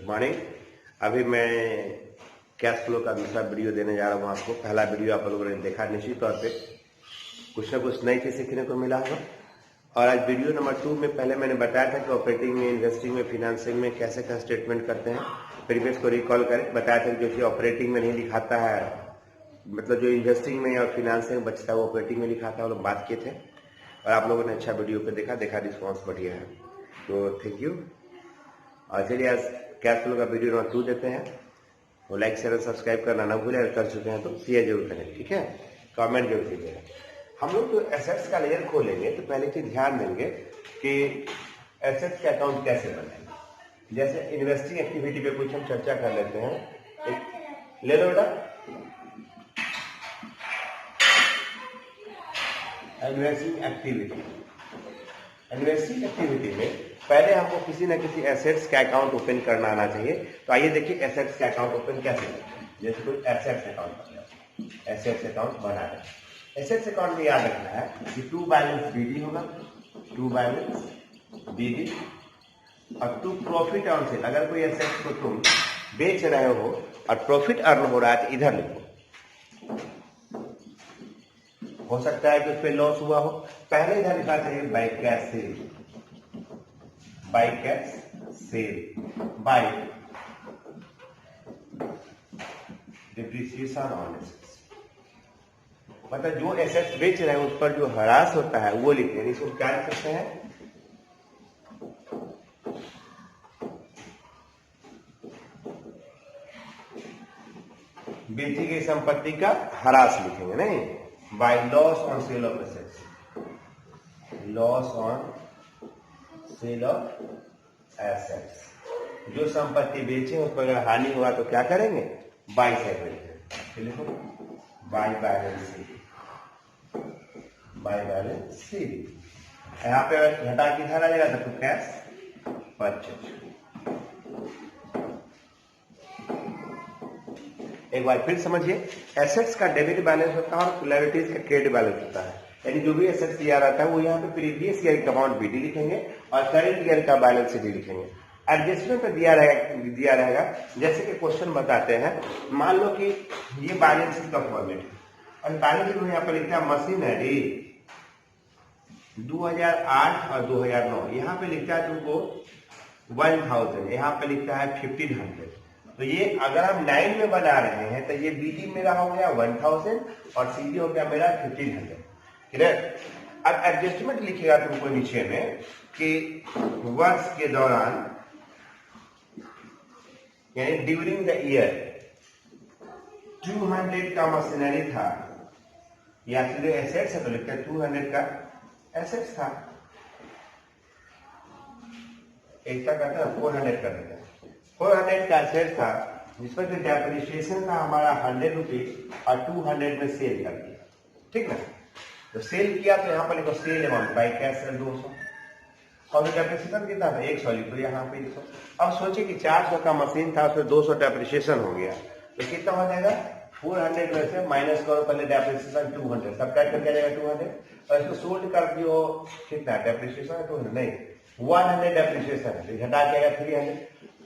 Morning. अभी मैं cash flow का दूसरा वीडियो देने जा रहा हूँ आपको। पहला वीडियो आप लोगों ने देखा, निश्चित तौर पे कुछ ना कुछ नई चीज सीखने को मिला होगा। और आज वीडियो नंबर 2 में पहले मैंने बताया था कि ऑपरेटिंग में, इन्वेस्टिंग में, फिनेंसिंग में कैसे कैसे स्टेटमेंट करते हैं। प्रीवियस को रिकॉल करें, बताया था कि जो कि ऑपरेटिंग में नहीं लिखाता है, मतलब जो इन्वेस्टिंग में और फिनेंसिंग में बचता है वो ऑपरेटिंग में लिखाता है, वो लोग बात किए थे। और आप लोगों ने अच्छा वीडियो पे देखा रिस्पॉन्स बढ़िया है, तो थैंक यू। और चलिए आज कैश फ्लो का वीडियो नंबर 2 देते हैं। वो लाइक शेयर और सब्सक्राइब करना ना भूलें, अगर कर चुके हैं तो शेयर जरूर करें, ठीक है। कमेंट जरूर कीजिएगा। हम लोग तो एसेट्स का लेयर खोलेंगे तो पहले चीज ध्यान देंगे कि एसेट्स का अकाउंट कैसे बनाएंगे। जैसे इन्वेस्टिंग एक्टिविटी पे कुछ हम चर्चा कर लेते हैं। एक ले लो बेटा, इन्वेस्टिंग एक्टिविटी में पहले हमको किसी न किसी एसेट्स का अकाउंट ओपन करना आना चाहिए। तो आइए देखिए एसेट्स का अकाउंट ओपन कैसे करते हैं। जैसे कोई एसेट्स अकाउंट बना है। एसेट्स अकाउंट में याद रखना है कि टू बैलेंस बीडी होगा, टू बैलेंस बीडी और टू प्रॉफिट ऑन सेल। अगर कोई एसेट्स को तुम बेच रहे हो और प्रॉफिट अर्न हो रहा है तो इधर लिखो। हो सकता है कि उस पर लॉस हुआ हो, पहले इधर लिखना चाहिए by cash sale, by cash sale, by depreciation on assets. मतलब जो एसेट्स बेच रहे हैं उस पर जो हरास होता है वो लिखते हैं। इसको क्या लिख सकते हैं? बेची गई संपत्ति का हरास लिखेंगे, नहीं, by loss on sale of assets, loss on sale of assets. जो संपत्ति बेचे उस पर अगर हानि हुआ तो क्या करेंगे? बाय साइड में लिखो, by balance sheet, by balance sheet. यहाँ पे घटा किधर आ जाएगा तो कैश परचेज। एक बार फिर समझिए, एसेट्स का डेबिट बैलेंस होता है और लायबिलिटीज का क्रेडिट बैलेंस होता है। यानी जो भी एसेट्स दिया रहता है वो यहाँ पे प्रीवियस ईयर का अमाउंट बीडी लिखेंगे और करंट ईयर का बैलेंस शीट लिखेंगे। एडजस्टमेंट पे दिया रहेगा जैसे कि क्वेश्चन बताते हैं। मान लो कि ये बैलेंस शीट का फॉर्मेट है और बैलेंस शीट में यहाँ पर लिखता है मशीनरी 2008 और 2009। यहाँ पे लिखता है तुमको 1000, यहाँ पे लिखता है 1500। तो ये अगर हम 9 में बना रहे हैं तो ये बीडी मेरा हो गया 1000 और सीडी हो गया मेरा 1500। क्लियर? अब एडजस्टमेंट लिखेगा तुमको नीचे में कि वर्ष के दौरान, यानी ड्यूरिंग द ईयर 200 का मशीनरी था, या फिर एसेट्स है तो लिखते हैं 200 का एसेट्स था। एक का कहते हैं 400 कर देते हैं। 400 का एसेट था जिस पर डेप्रिसिएशन था हमारा 100 रुपीज और 200 में सेल कर दिया, ठीक ना। तो सेल किया तो यहाँ पर लिखो sale amount by cash sale 200 और डेप्रिसिएशन कितना था 100, लिखो यहाँ पे 100। अब सोचिए कि 400 का मशीन था, उसमें 200 डेप्रिसिएशन हो गया तो कितना हो जाएगा? 400 में से माइनस करो पहले डेप्रिसिएशन 200, सब कैट करके आ जाएगा 200 और इसको सोल्ड कर दियो। कितना डेप्रिसिएशन? 200 नहीं, 100 डेप्रिसिएशन है, घटा के आएगा 300।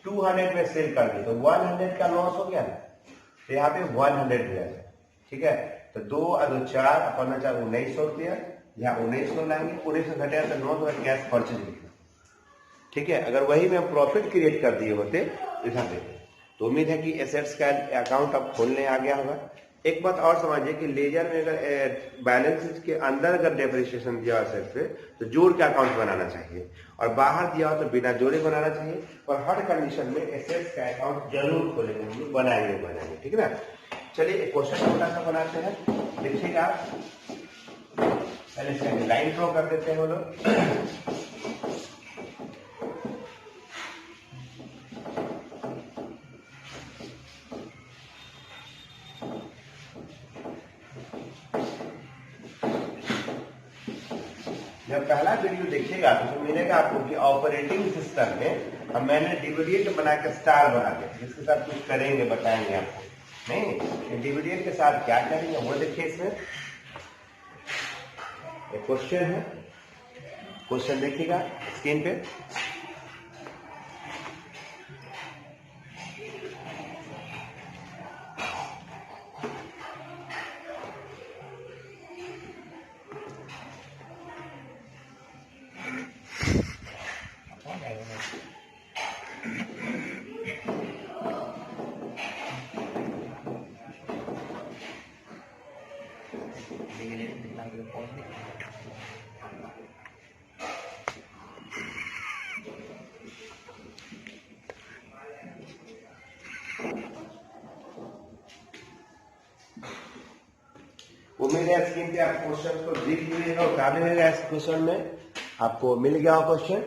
200 में सेल कर दिया तो 100 का लॉस हो गया ना, तो यहाँ पे 100 दिया है, ठीक है। तो 2 और 2 4 अपन 4 1900 रुपया, यहाँ 1900 लाएंगे, 1900 घटेगा तो 900 कैश परचेज लिखना, ठीक है। अगर वही में प्रॉफिट क्रिएट कर दिए होते इधर देते। तो उम्मीद है कि एसेट्स का अकाउंट अब खोलने आ गया होगा। एक बात और समझिए कि लेजर में अगर बैलेंस शीट के अंदर अगर डेप्रिसिएशन दिया एसेट्स पे तो जोड़ के अकाउंट बनाना चाहिए और बाहर दिया हो तो बिना जोड़े बनाना चाहिए। और हर कंडीशन में एसेट्स का अकाउंट जरूर खोलेंगे, बनाएंगे, ठीक है ना। चलिए एक क्वेश्चन छोटा सा बनाते हैं, देखिएगा। पहले से लाइन ड्रॉ कर देते हैं वो लोग। जब पहला वीडियो देखिएगा तो मिलेगा आपको कि ऑपरेटिंग सिस्टम में हम मैंने डिविडेंड बना के स्टार बना के, जिसके साथ कुछ करेंगे बताएंगे आपको। नहीं, डिविडेंड के साथ क्या करेंगे वो देखिए। इसमें एक क्वेश्चन है, क्वेश्चन देखिएगा स्क्रीन पे। उम्मीद है स्क्रीन पे आप क्वेश्चन को देख लीजिएगा और काफी रहेगा इस क्वेश्चन में आपको मिल गया हो क्वेश्चन।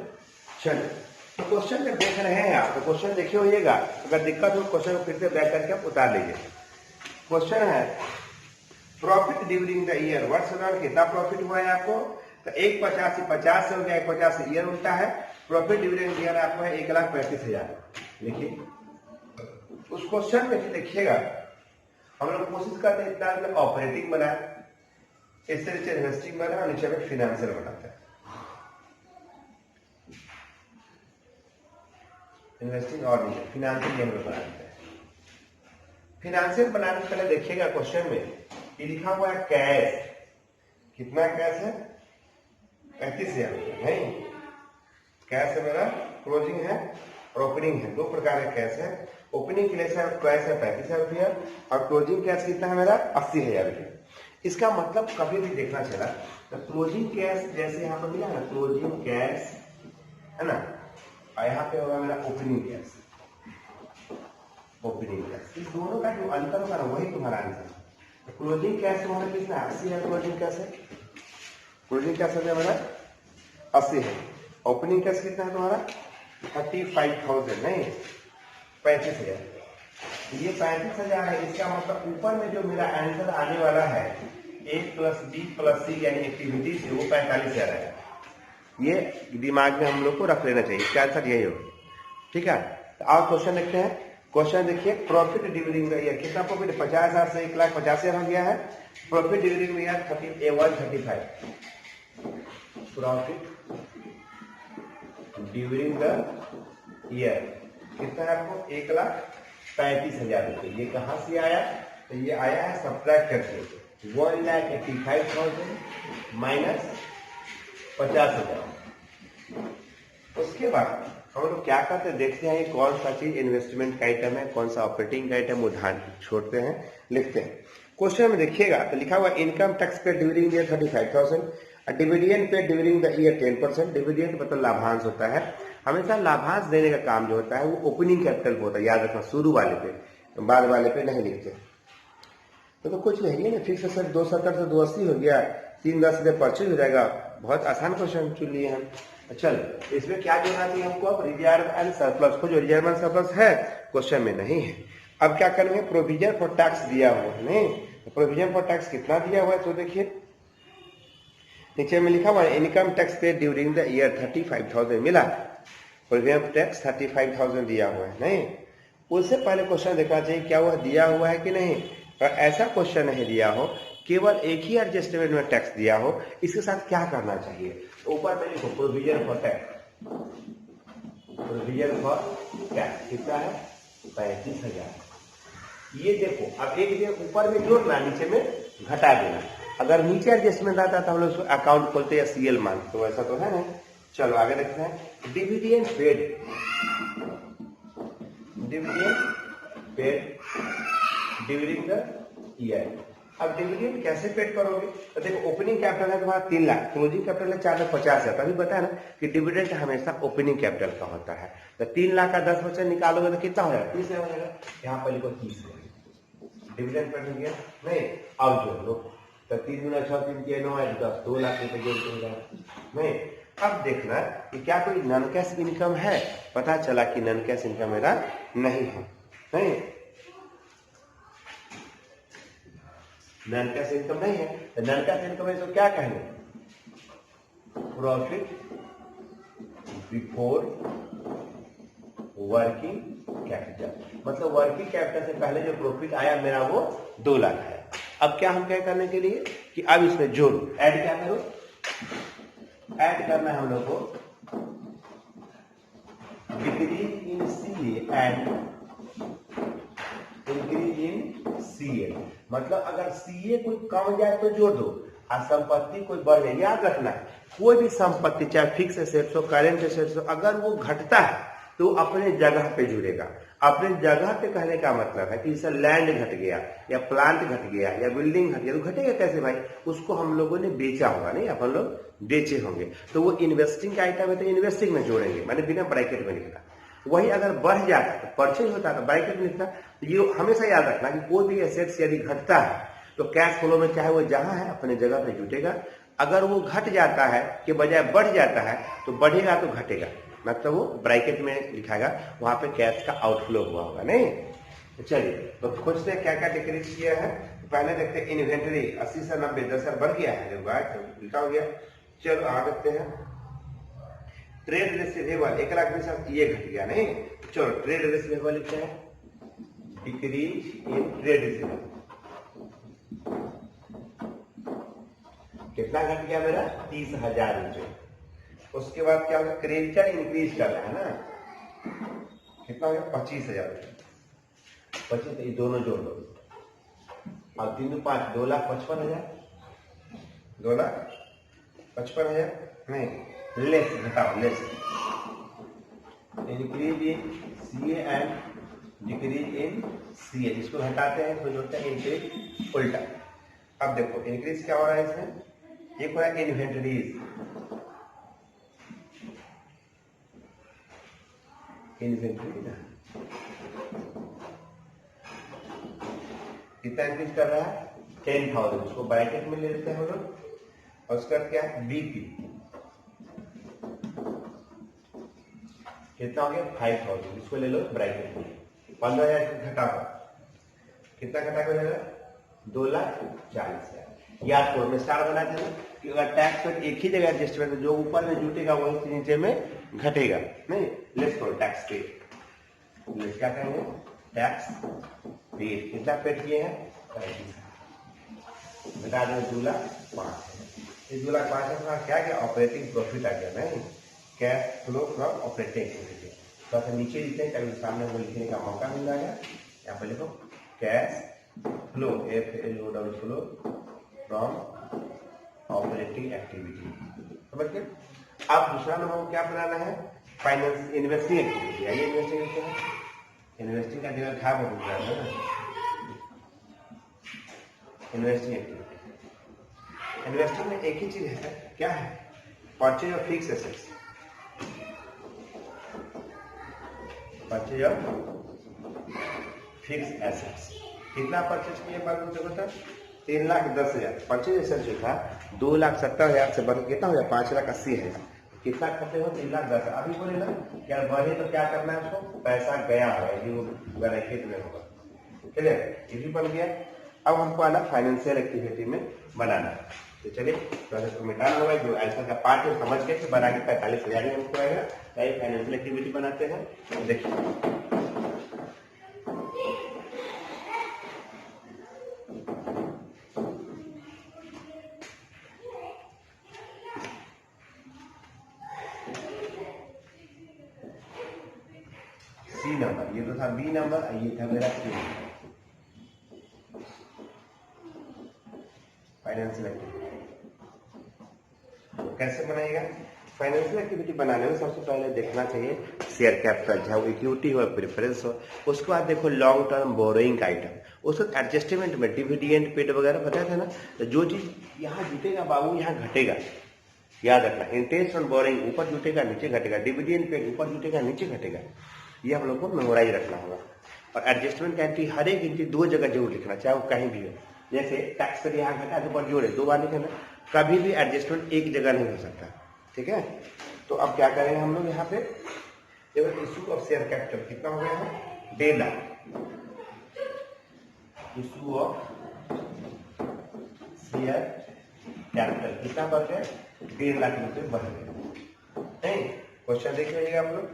चलिए तो क्वेश्चन जब देख रहे हैं आप तो क्वेश्चन देखे होइएगा, अगर दिक्कत हो क्वेश्चन को फिर से बैक करके आप उतार लीजिए। क्वेश्चन है प्रॉफिट ड्यूरिंग द ईयर, वर्ष दौरान कितना प्रॉफिट हुआ है आपको, तो 150 50 से हो गया, 150 ईयर उल्टा है, प्रॉफिट ड्यूरिंग ईयर आपको है 1,35,000। लिखिए उस क्वेश्चन में देखिएगा हम लोग कोशिश करते हैं इतना ऑपरेटिंग बनाए, इससे नीचे इन्वेस्टिंग बनाए और नीचे में फिनेंशियल बनाते हैं। इन्वेस्टिंग और नीचे फिनेंशियल हम लोग बनाते हैं। फिनेंशियल बनाने से पहले देखिएगा क्वेश्चन में ये लिखा हुआ है कैश, कितना कैश है 35,000 नहीं, कैश है मेरा, क्लोजिंग है और ओपनिंग है, दो प्रकार का कैश है। ओपनिंग के लिए कैश है 35,000 रुपया और क्लोजिंग कैश कितना है मेरा 80,000 रुपया। इसका मतलब कभी भी देखना चला तो क्लोजिंग कैश जैसे यहाँ पर मिला ना, क्लोजिंग कैश है ना, और यहाँ पे होगा मेरा ओपनिंग कैश, ओपनिंग कैश, इस दोनों का जो अंतर होगा ना वही तुम्हारा आंसर। तो क्लोजिंग कैश तुम्हारा कितना 80 है, क्लोजिंग कैश है, क्लोजिंग कैश है मेरा 80 है, ओपनिंग कैश कितना है तुम्हारा 35,000 नहीं 35,000। ये 35,000 है, इसका मतलब ऊपर में जो मेरा आंसर आने वाला है A + B + C यानी एक्टिविटी से वो 45,000 है। ये दिमाग में हम लोग को रख लेना चाहिए, इसका आंसर यही होगा। ठीक है, तो आप क्वेश्चन देखते हैं। क्वेश्चन देखिए प्रॉफिट ड्यूरिंग द ईयर, कितना प्रॉफिट 50,000 से 1,50,000 हो गया है। Profit during the year 135, profit during the year कितना है आपको 1,35,000 रुपये। ये कहां से आया, तो ये आया है सब्ट्रैक्ट करके 1,85,000 माइनस 50,000। उसके बाद हम लोग क्या करते हैं, देखते हैं कौन सा चीज इन्वेस्टमेंट का आइटम है, कौन सा ऑपरेटिंग का आइटम, वो ध्यान छोड़ते हैं, लिखते हैं। क्वेश्चन में देखिएगा तो लिखा हुआ इनकम टैक्स पे during year 35,000, dividend pay during the year 10%। Dividend मतलब लाभांश होता है, हमेशा लाभांश देने का काम जो होता है वो ओपनिंग कैपिटल होता है, याद रखना, शुरू वाले पे, बाद वाले पे नहीं लिखते। तो कुछ नहीं है ना, फिक्स सर 270 से 280 हो गया, 310 से परचेज हो जाएगा। बहुत आसान क्वेश्चन चुन लिए हम। चल इसमें क्या जोड़ना चाहिए हमको, अब रिजर्व एंड सरप्लस को, जो रिजर्व एंड सरप्लस है क्वेश्चन में नहीं है। अब क्या करेंगे, प्रोविजन फॉर टैक्स दिया हुआ है नहीं, तो प्रोविजन फॉर टैक्स कितना दिया हुआ है, तो देखिए नीचे में लिखा हुआ है इनकम टैक्स पे ड्यूरिंग द ईयर 35,000 मिला, प्रोविजन टैक्स 35,000 दिया हुआ है नहीं। उससे पहले क्वेश्चन देखना चाहिए क्या हुआ, दिया हुआ है कि नहीं। और ऐसा क्वेश्चन नहीं दिया हो, केवल एक ही एडजस्टमेंट में टैक्स दिया हो, इसके साथ क्या करना चाहिए, तो ऊपर में लिखो provision for tax, provision for tax कितना है 35,000। ये देखो अब एक दिन ऊपर में जोड़ना, नीचे में घटा देना। अगर नीचे एडजस्टमेंट आता तो हम लोग अकाउंट खोलते या सीएल मानते, तो ऐसा तो है ना। चलो आगे देखते हैं, dividend paid, dividend paid during the year. अब डिविडेंड कैसे पेड करोगे, तो देखो ओपनिंग कैपिटल है तुम्हारा 3 लाख, क्लोजिंग कैपिटल है 450,000। तभी बताया ना कि डिविडेंड हमेशा ओपनिंग कैपिटल का होता है। तो 3 लाख का 10% निकालोगे तो कितना हो जाएगा 30,000 हो जाएगा। यहाँ पर लिखो 30,000 डिविडेंड पेड हो गया नहीं। अब जोड़ लो तो 3 गुना 6 3 के 9 है 10, 2 लाख रुपए जोड़ देगा नहीं। अब देखना कि क्या कोई नॉन कैश इनकम है, पता चला कि नॉन कैश इनकम मेरा नहीं है नहीं, नॉन कैश इनकम नहीं है। तो नॉन कैश इनकम है तो क्या कहेंगे, प्रॉफिट बिफोर वर्किंग कैपिटल। मतलब वर्किंग कैपिटल से पहले जो प्रॉफिट आया मेरा वो 2 लाख है। अब क्या हम क्या करने के लिए कि अब इसमें जोड़ो, ऐड क्या करो, ऐड करना है हम लोग को decrease in CA and increase in CA. मतलब अगर सीए कोई कम जाए तो जोड़ दो और संपत्ति कोई बढ़ जाए। याद रखना है कोई भी संपत्ति चाहे फिक्स एसेट्स हो, करेंट एसेट्स हो, अगर वो घटता है तो अपने जगह पे जुड़ेगा। अपने जगह पे कहने का मतलब है कि जैसे लैंड घट गया या प्लांट घट गया या बिल्डिंग घट गया, तो घटेगा कैसे भाई? उसको हम लोगों ने बेचा होगा, नहीं अपन लोग बेचे होंगे, तो वो इन्वेस्टिंग का आइटम है, तो इन्वेस्टिंग में जोड़ेंगे, मैंने बिना ब्रैकेट में लिखना। वही अगर बढ़ जाता तो परचेज होता तो ब्रैकेट में लिखता। तो ये हमेशा याद रखना कि कोई भी एसेट्स यदि घटता है तो कैश फ्लो में चाहे वो जहां है अपने जगह पे जुटेगा। अगर वो घट जाता है के बजाय बढ़ जाता है तो बढ़ेगा तो घटेगा, मतलब वो ब्रैकेट में लिखाएगा, वहां पे कैश का आउटफ्लो हुआ होगा, नहीं? तो चलिए तो खोजते हैं क्या क्या डिक्रीज किया है। तो पहले देखते हैं इन्वेंटरी 80 से 90 10 बढ़ गया है, जब लिखा हो गया। चलो आ देखते हैं ट्रेड रिसीवेबल 1 लाख 20,000, ये घट गया, नहीं? चलो ट्रेड रिसीवेबल लिखते हैं, डिक्रीज इन ट्रेड रिसीवेबल। कितना घट गया मेरा? 30,000 रुपये। उसके बाद क्या होगा? क्रेडिटर इंक्रीज कर रहा है ना, कितना हो गया? 25,000 रुपये। 25 ये दोनों जोड़ लो, और 3 5 2,55,000, 2,55,000 नहीं, लेस घटाओ, less increase in CA and decrease in CA, इसको घटाते हैं तो जोड़ते हैं इंक्रीज उल्टा। अब देखो इंक्रीज क्या हो रहा है इसमें, एक हो रहा है इन्वेंटरीज, इन्वेंटरी ना कितना इंक्रीज कर रहा है? 10,000, उसको ब्रैकेट में ले लेते हैं हम लोग, और उसका क्या है? बीपी कितना हो गया? 5,000, इसको ले लो ब्रैकेट में। 15,000 घटा हुआ, कितना घटा हो जाएगा? 2,40,000। याद करो मैं स्टार बना था कि अगर टैक्स रेट एक ही जगह एडजस्टमेंट, जो ऊपर में जुटेगा वही नीचे में घटेगा, नहीं? लेट्स करो टैक्स पेड, क्या कहेंगे? Tax paid. कितना पेड किए हैं? 35। बता दें 2,05,000। इस 2,05,000 का क्या गया? ऑपरेटिंग प्रॉफिट आ गया, नहीं? Cash flow from operating activity. तो फिर नीचे लिखते हैं ताकि सामने वो लिखने का मौका मिल जाएगा। यहाँ पर लिखो cash flow, FLO flow from operating activity, समझ गए? अब दूसरा नंबर को क्या बनाना है? Finance investing activity. आइए इन्वेस्टिंग करते हैं। इन्वेस्टिंग का जगह था वो दूसरा है ना, इन्वेस्टिंग एक्टिविटी। इन्वेस्टिंग में एक ही चीज है, क्या है? Purchase of fix assets, purchase of fix assets. कितना परचेज किया बात मुझे बता? 3,10,000। परचेज एसेट जो था 2,70,000 से बढ़ कितना हो गया? 5,80,000। कितना करते हो? 3,10,000। अभी बोले ना क्या बढ़े तो क्या करना है उसको? पैसा गया है, यदि वो ब्रैकेट में होगा, ठीक है? ये भी बन गया। अब हमको आना फाइनेंशियल एक्टिविटी में बनाना है। तो चलिए पहले तो मिटाना होगा, जो ऐसा का पार्ट है समझ गए कि बना के 45,000 में हमको आएगा। फाइनेंशियल एक्टिविटी बनाते हैं, देखिए सी नंबर, ये तो था बी नंबर, ये था मेरा सी नंबर। फाइनेंशियल एक्टिविटी कैसे बनाएगा? फाइनेंशियल एक्टिविटी बनाने में सबसे पहले देखना चाहिए शेयर कैपिटल, चाहे वो इक्विटी हो प्रेफरेंस हो। उसके बाद देखो लॉन्ग टर्म बोरोइंग का आइटम, उसको एडजस्टमेंट में डिविडेंड पेड वगैरह बताया था ना, तो जो चीज यहाँ जुटेगा बाबू यहाँ घटेगा, याद रखना। इंटरेस्ट ऑन बोरोइंग ऊपर जुटेगा नीचे घटेगा, डिविडेंड पेड ऊपर जुटेगा नीचे घटेगा, ये हम लोग को मेमोराइज रखना होगा। और एडजस्टमेंट का एंट्री हर एक एंट्री 2 जगह जरूर लिखना, चाहे वो कहीं भी हो। जैसे टैक्स पर यहाँ घटा तो ऊपर जोड़े 2 बार लिखना, कभी भी एडजस्टमेंट एक जगह नहीं हो सकता, ठीक है? तो अब क्या करेंगे हम लोग यहाँ पे? इशू ऑफ शेयर कैपिटल कितना हो गया है? 1.5 lakh. Issue of share capital कितना बढ़ गया? 1.5 लाख रुपए बढ़ गए, नहीं? क्वेश्चन देखिएगा आप लोग।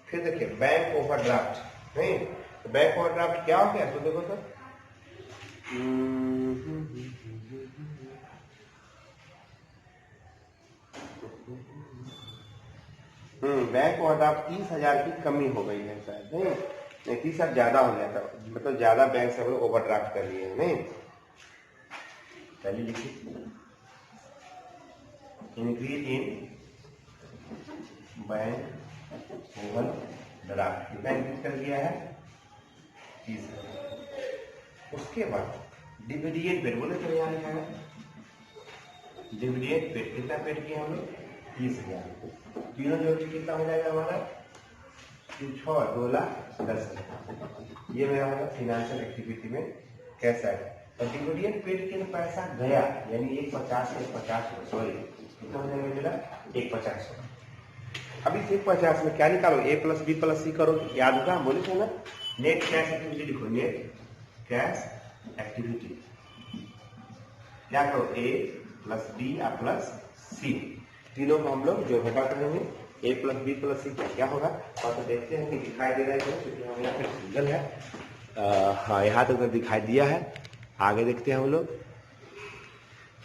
फिर देखिए बैंक ओवरड्राफ्ट, नहीं? तो बैंक ओवरड्राफ्ट क्या हो गया? तो देखो तो बैंक ओवरड्राफ्ट 30,000 की कमी हो गई है शायद, नहीं 30,000 ज्यादा हो गया था, मतलब ज्यादा बैंक से ओवरड्राफ्ट कर लिए हैं, नहीं? पहले लिखिए increase in bank overdraft draft कितना इंक्रीज कर दिया है 30,000। उसके बाद डिविडेंड पेड बोले तो यहाँ लिखा है डिविडेंड पेड कितना पेड किया हम लोग 30,000। तीनों जोड़ के कितना हो जाएगा हमारा 2,10,000। ये मेरा हमारा फाइनेंशियल एक्टिविटी में कैसा है। और डिविडेंड पेड के पैसा गया यानी 150 से 50 सॉरी कितना हो जाएगा मेरा 150। अभी 150 में क्या निकालो a प्लस बी प्लस सी करो याद होगा बोले थे ना। नेट कैश एक्टिविटी लिखो नेट कैश एक्टिविटी क्या करो a प्लस बी और प्लस सी तीनों को हम लोग जो घटा करेंगे a प्लस बी प्लस सी क्या होगा। और तो देखते हैं कि दिखाई दे रहा है क्योंकि हम यहाँ पे सिंगल है। हाँ यहाँ तक तो दिखाई दिया है। आगे देखते हैं हम लोग।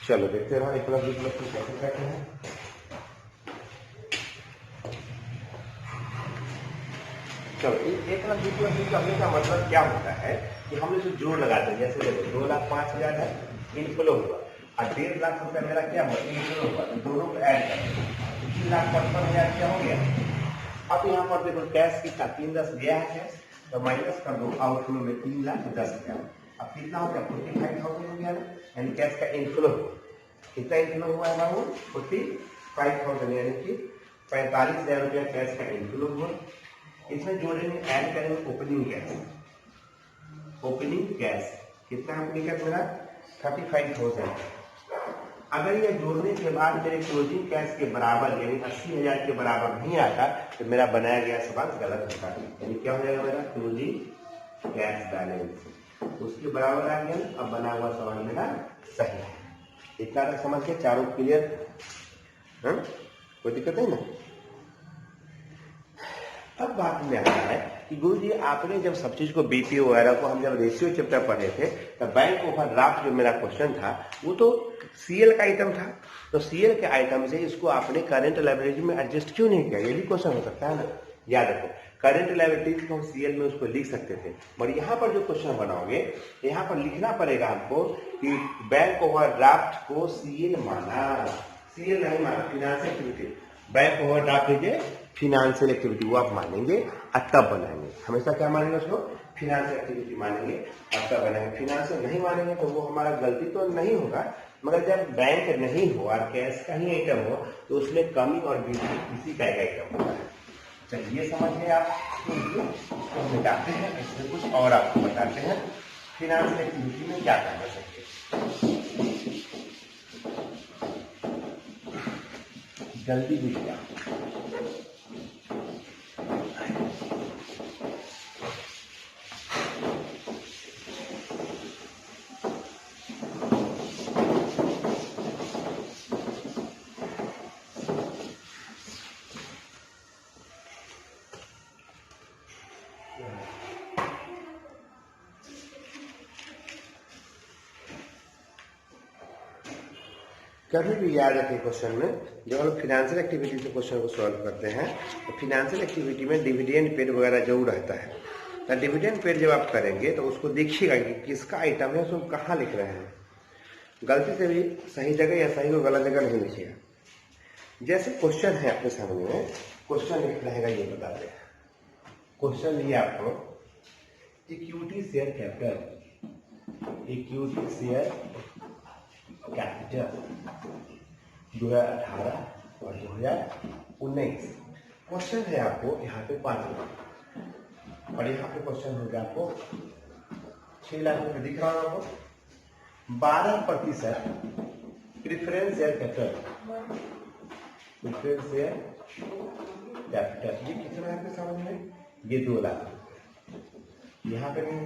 चलो देखते रहो a प्लस बी प्लस सी कैसे करते हैं। चलो a प्लस बी प्लस सी करने का मतलब क्या होता है कि हम लोग जोड़ लगाते हैं। जैसे देखो 2,05,000 है इनफ्लो हुआ और 1.5 लाख रुपया मेरा क्या हुआ इनफ्लो हुआ तो दोनों को ऐड करें 3,55,000 क्या हो गया। अब यहाँ पर देखो कैश कितना 3,10 गया है कैश तो माइनस कर दो आउटफ्लो में 3,10,000। अब कितना हो गया 45,000 हो गया यानी कैश का इनफ्लो कितना इनफ्लो हुआ है बाबू 45,000 यानी कि 45,000 रुपया कैश का इनफ्लो हुआ। इसमें जोड़ेंगे ऐड करेंगे ओपनिंग कैश। ओपनिंग कैश कितना हमने क्या मेरा 35,000। अगर ये जोड़ने के बाद मेरे क्लोजिंग कैश के बराबर यानी 80,000 के बराबर नहीं आता तो मेरा बनाया गया सवाल गलत होता है। यानी क्या हो जाएगा मेरा क्लोजिंग कैश बैलेंस उसके बराबर आ गया। अब बना हुआ सवाल मेरा सही है। इतना तक समझ के चारों क्लियर कोई दिक्कत नहीं ना। अब बात में आता है कि गुरुजी आपने जब सब चीज को बीपीओ वगैरह को हम जब रेशियो चैप्टर पढ़े थे तो बैंक ओवरड्राफ्ट जो मेरा क्वेश्चन था वो तो सीएल का आइटम था। तो सीएल के आइटम से इसको आपने करंट लायबिलिटी में एडजस्ट क्यों नहीं किया। ये भी क्वेश्चन हो सकता है ना। याद रखो करंट लायबिलिटी को हम सीएल में उसको लिख सकते थे मगर यहाँ पर जो क्वेश्चन बनाओगे यहाँ पर लिखना पड़ेगा हमको कि बैंक ओवरड्राफ्ट को सीएल माना। सीएल नहीं माना फिनेंशियल एक्टिविटी। बैंक ओवरड्राफ्ट लीजिए फिनेंशियल एक्टिविटी वो आप मानेंगे और तब बनाएंगे। हमेशा क्या मानेंगे उसको फिनेंशियल एक्टिविटी मानेंगे और तब बनाएंगे। फिनेंशियल नहीं मानेंगे तो वो हमारा गलती तो नहीं होगा मगर जब बैंक नहीं हो और कैश का ही आइटम हो तो उसमें कमी और वृद्धि किसी का आइटम होगा। चलिए ये समझ गए आप। इसको मिटाते हैं इसमें कुछ और आपको बताते हैं फिनेंशियल एक्टिविटी में क्या करना चाहिए। जल्दी लिखिए कभी भी याद रखें क्वेश्चन में जब हम लोग फिनेंशियल एक्टिविटी से क्वेश्चन को सॉल्व करते हैं तो फिनेंशियल एक्टिविटी में डिविडेंड पेड वगैरह जरूर रहता है। तो डिविडेंड पेड जब आप करेंगे तो उसको देखिएगा कि किसका आइटम है उसको कहाँ लिख रहे हैं। गलती से भी सही जगह या सही को गलत जगह नहीं लिखिएगा। जैसे क्वेश्चन है आपके सामने में क्वेश्चन लिख रहेगा ये बताते हैं। क्वेश्चन लिए आपको equity share capital equity share capital 2018 और 2019 क्वेश्चन है आपको यहाँ पे 5 लाख और यहाँ पे क्वेश्चन हो गया आपको 6 लाख रुपए दिख रहा है आपको। 12% preference share capital preference share capital ये कितना है आपके सामने में ये 2 लाख यहाँ पे नहीं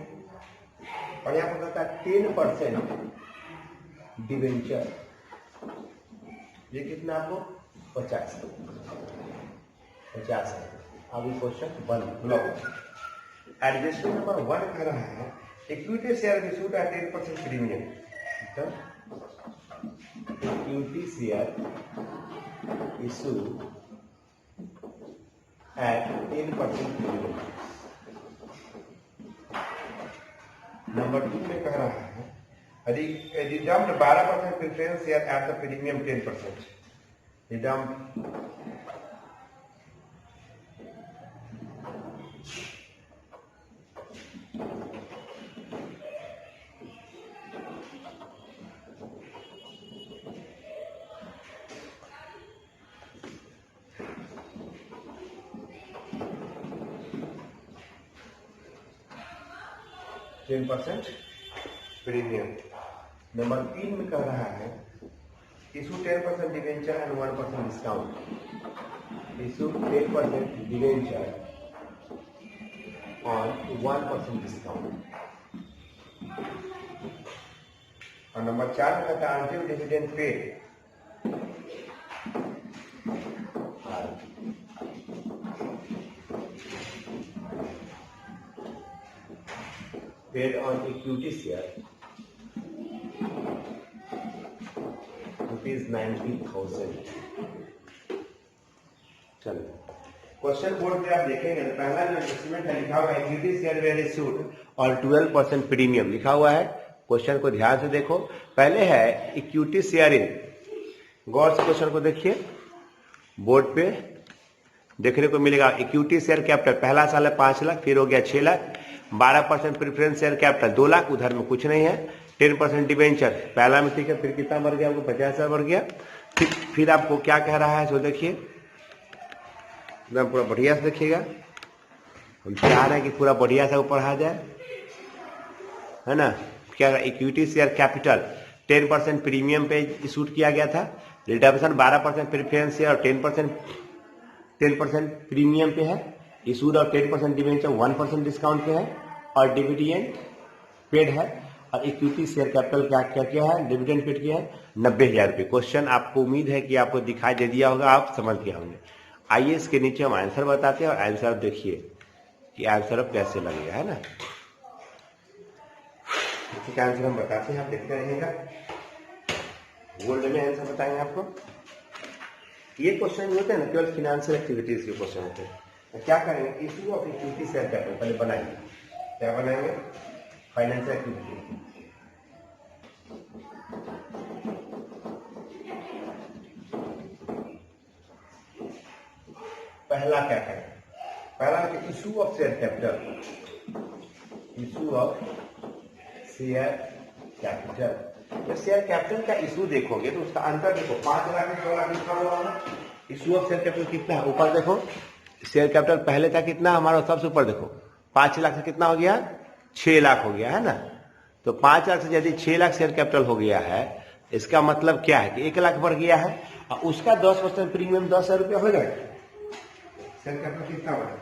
और यहाँ पे कहता है 10% डिवेंचर ये कितना आपको 50 है। अब ये क्वेश्चन 1 ब्लॉक एडजस्टमेंट नंबर 1 कह रहा है equity share issued at 10% premium. Equity share issue at 10% premium. Number 2 में कह रहा है redeemed 12% preference share at the premium 10%. Redeemed 10% premium. Number 3 में कह रहा है issue 10% debenture and 1% discount. Issue 10% debenture और 1% डिस्काउंट। और नंबर 4 में कहता है until dividend paid. Paid on equity share ₹90,000। चलो क्वेश्चन बोर्ड पे आप देखेंगे तो पहला जो एडजस्टमेंट है लिखा हुआ है इक्विटी शेयर वेर इशूड और 12% प्रीमियम लिखा हुआ है। क्वेश्चन को ध्यान से देखो। पहले है इक्विटी शेयर इन, गौर से क्वेश्चन को देखिए, बोर्ड पे देखने को मिलेगा। इक्विटी शेयर कैपिटल पहला साल है 5 लाख, फिर हो गया 6 lakh. 12% preference share capital 2 lakh, उधर में कुछ नहीं है। 10% डिवेंचर पहला में ठीक है, फिर कितना बढ़ गया आपको 50,000 बढ़ गया। फिर आपको क्या कह रहा है सो देखिए, एकदम पूरा बढ़िया से देखिएगा। हम चाह रहे हैं कि पूरा बढ़िया से पढ़ा जाए, है ना। क्या इक्विटी शेयर कैपिटल 10% प्रीमियम पे इशू किया गया था। रिडम्पशन 12% प्रेफरेंस शेयर और 10% प्रीमियम पे है इशूड और 10% डिवेंचर 1% डिस्काउंट पे है और डिविडेंड पेड है। और इक्विटी शेयर कैपिटल क्या क्या किया है, डिविडेंड पेड किया है 90,000 रुपये। क्वेश्चन आपको उम्मीद है कि आपको दिखाई दे दिया होगा, आप समझ गए होंगे। आइए इसके नीचे हम आंसर बताते हैं और आंसर देखिए कि आंसर अब कैसे लगेगा, है ना। इसका आंसर हम बताते हैं, आप देखते रहिएगा। गोल्ड में आंसर बताएंगे आपको। ये क्वेश्चन होते हैं ना केवल फिनेंशियल एक्टिविटीज के क्वेश्चन होते हैं। तो क्या करेंगे, issue of equity share capital पहले बनाएंगे। क्या बनाएंगे, फाइनेंशियल एक्टिविटी। पहला क्या करें, पहला issue of share capital. Issue of share capital, तो शेयर कैपिटल का इशू देखोगे तो उसका अंतर देखो, 5 लाख में 6 लाख लिखा हुआ है। इशू ऑफ शेयर कैपिटल कितना है, ऊपर देखो शेयर कैपिटल पहले था कितना हमारा, सबसे ऊपर देखो 5 लाख से कितना हो गया, 6 लाख हो गया, है ना। तो 5 लाख से यदि 6 लाख शेयर कैपिटल हो गया है, इसका मतलब क्या है कि 1 लाख बढ़ गया है और उसका 10% प्रीमियम 10,000 रुपया हो जाएगा। शेयर कैपिटल कितना बढ़ा,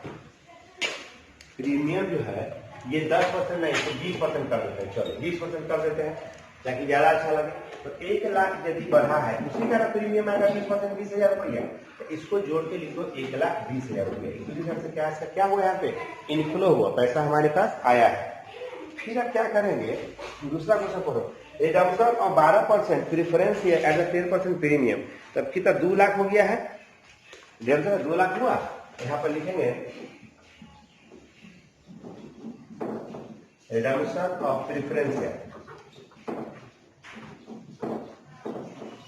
प्रीमियम जो है ये 10% नहीं तो 20% कर देते हैं। चलो 20% कर देते हैं ताकि ज्यादा अच्छा लगे। तो 1 लाख यदि बढ़ा है उसी का प्रीमियम आएगा 20%, 20,000 रुपया। तो इसको जोड़ के लिखो 1,20,000 रुपया। इक्विटी से क्या हुआ, यहाँ पे इनफ्लो हुआ, पैसा हमारे पास आया है। फिर आप क्या करेंगे, दूसरा क्वेश्चन पढ़ो। रिडम्पशन और 12% प्रेफरेंस एट 10% प्रीमियम, तब कितना 2 लाख हो गया है। रिडम्पशन 2 लाख हुआ, यहाँ पर लिखेंगे रिडम्पशन ऑफ प्रेफरेंस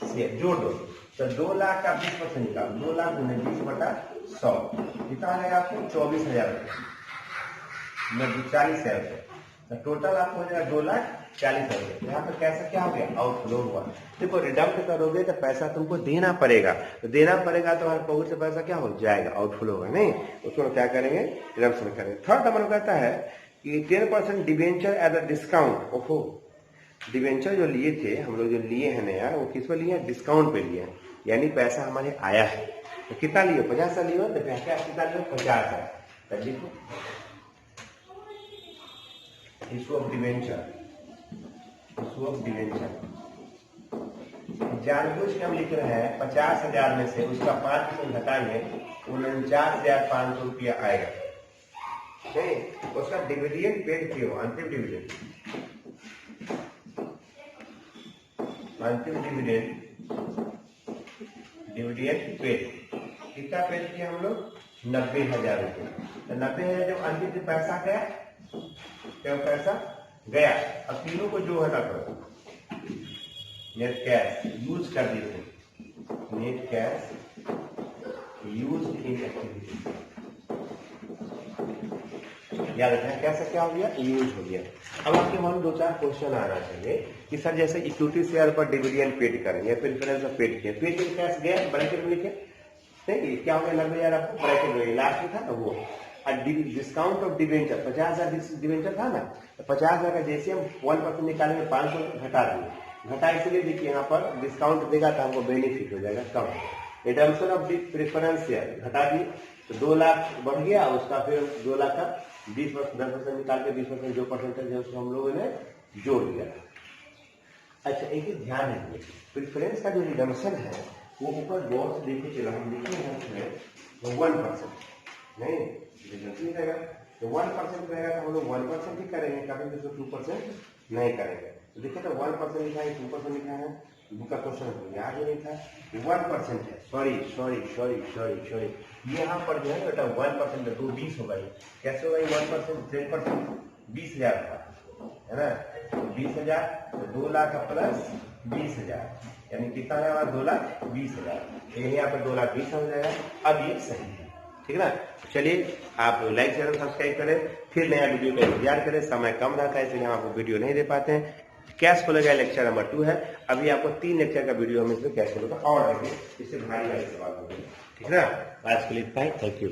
शेयर जोड़ दो, तो 2 लाख का 20% निकालो। 2 लाख गुने 20/100 कितना आ जाएगा आपको, 24,000 रुपये, 40,000 रुपये। तो टोटल आपको हो जाएगा 2,40,000 रुपये। यहाँ पर कैसा क्या हो गया, आउटफ्लो हुआ। देखो रिडम्प करोगे तो पैसा तुमको देना पड़ेगा, तो देना पड़ेगा तो हमारे पॉकेट से पैसा क्या हो जाएगा, आउटफ्लो होगा नहीं। उसको क्या करेंगे, रिडम्पशन करेंगे। थर्ड नंबर कहता है कि 10% डिवेंचर एट अ डिस्काउंट। ओहो, डिवेंचर जो लिए थे हम लोग, जो लिए हैं नया, वो किस पर लिए, डिस्काउंट पे लिए, यानी पैसा हमारे आया है। तो कितना लिए, 50,000 लिए, तो क्या कितना लिए, 50,000। तब लिखो issue of debenture, issue of debenture. जानबूझ के हम लिख रहे हैं 50,000 में से उसका 5% घटाएंगे, 49,500 रुपया आएगा। नहीं, उसका डिविडेंड पेड क्यों, अंतिम डिविडेंड, अंतिम डिविडेंड पेड कितना पेड किया हम लोग, 90,000 रुपये। तो 90,000 जब अंतिम पैसा गया, क्या पैसा गया, अब तीनों को जो है ना करो, नेट कैश यूज कर दीजिए, net cash use in activity. याद रखना कैसे क्या हो गया, यूज हो गया। अब आपके मन 2-4 क्वेश्चन आना चाहिए कि सर जैसे इक्विटी शेयर पर डिविडेंड पेड करें या प्रेफरेंस पेड किया, पेड कैश गया ब्रैकेट में लिखे, नहीं क्या हो गया, 90,000 आपको ब्रैकेट में लास्ट में था ना वो, डिस्काउंट ऑफ डिवेंचर 50,000 डिवेंचर था ना, तो 50,000 का जैसे हम 1% निकालेंगे 500 घटा देंगे। घटा इसलिए देखिए यहाँ पर डिस्काउंट देगा तो हमको बेनिफिट हो जाएगा कम। रिडम्पशन ऑफ प्रेफरेंस शेयर घटा दिए तो 2 लाख बढ़ गया, उसका फिर 2 लाख का 20% 10% निकाल के 20% जो परसेंटेज है उसको हम लोगों ने जोड़ दिया। अच्छा एक ही ध्यान रखिए, प्रेफरेंस का जो रिडम्पशन है वो ऊपर गौर से देखिए, चलो हम लिखे हैं उसमें 1% नहीं रहेगा, तो 1% रहेगा तो हम लोग 1% ही करेंगे, कभी तो 2% नहीं करेंगे। तो देखिए तो 1% लिखा है, 2% लिखा है, उनका क्वेश्चन याद ही नहीं था, 1% है, सॉरी यहाँ पर जो है बेटा 1% है, 20 होगा, कैसे होगा 1%? 10% 20,000 था, है ना, तो 20,000 तो 2 लाख प्लस 20,000 यानी कितना है हमारा 2,20,000, यहाँ पर 2,20,000 हो जाएगा। अब ये सही है, ठीक है ना। चलिए आप लाइक चैनल सब्सक्राइब करें, फिर नया वीडियो का इंतजार करें। समय कम रहता है इसलिए हम आपको वीडियो नहीं दे पाते हैं। कैश फ्लो का लेक्चर नंबर 2 है, अभी आपको 3 लेक्चर का वीडियो हम इसमें कैश फ्लो का और देंगे, इससे भारी सवाल होंगे, ठीक है ना। आज के लिए इतना ही, थैंक यू।